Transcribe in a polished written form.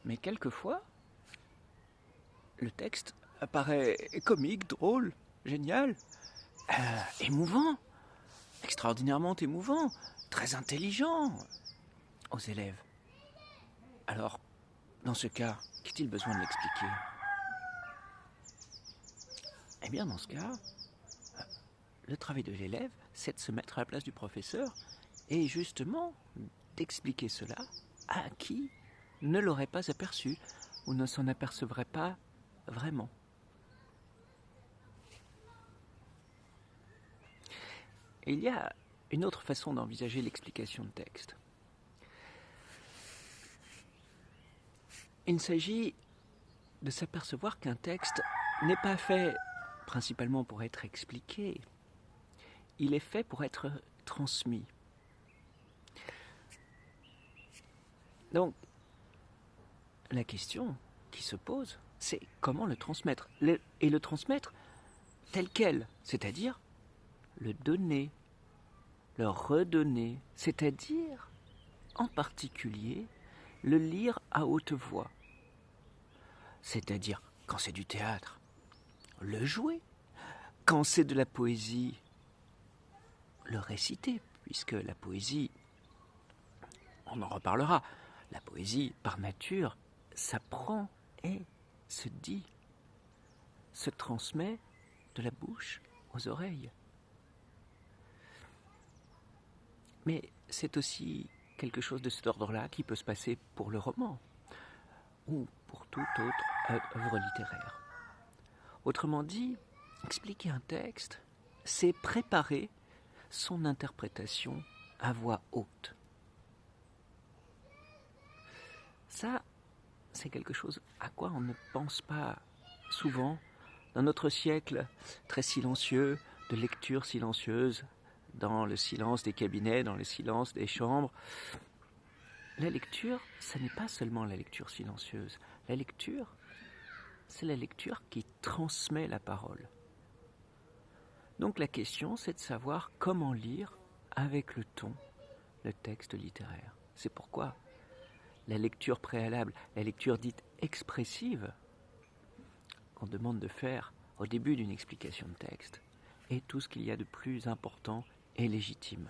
Mais quelquefois, le texte apparaît comique, drôle, génial, émouvant, extraordinairement émouvant, très intelligent aux élèves. Alors, dans ce cas, qu'est-il besoin de l'expliquer? Eh bien, dans ce cas, le travail de l'élève, c'est de se mettre à la place du professeur et justement d'expliquer cela à qui ne l'aurait pas aperçu ou ne s'en apercevrait pas vraiment. Et il y a une autre façon d'envisager l'explication de texte. Il s'agit de s'apercevoir qu'un texte n'est pas fait principalement pour être expliqué, il est fait pour être transmis. Donc, la question qui se pose, c'est comment le transmettre. Et le transmettre tel quel, c'est-à-dire le donner, le redonner, c'est-à-dire, en particulier, le lire à haute voix. C'est-à-dire, quand c'est du théâtre, le jouer. Quand c'est de la poésie, le réciter, puisque la poésie, on en reparlera, la poésie, par nature, s'apprend et se dit, se transmet de la bouche aux oreilles. Mais c'est aussi quelque chose de cet ordre-là qui peut se passer pour le roman ou pour toute autre œuvre littéraire. Autrement dit, expliquer un texte, c'est préparer son interprétation à voix haute. Ça, c'est quelque chose à quoi on ne pense pas souvent dans notre siècle très silencieux, de lecture silencieuse, dans le silence des cabinets, dans le silence des chambres. La lecture, ça n'est pas seulement la lecture silencieuse. La lecture, c'est la lecture qui transmet la parole. Donc la question, c'est de savoir comment lire avec le ton le texte littéraire. C'est pourquoi la lecture préalable, la lecture dite expressive, qu'on demande de faire au début d'une explication de texte, est tout ce qu'il y a de plus important et légitime.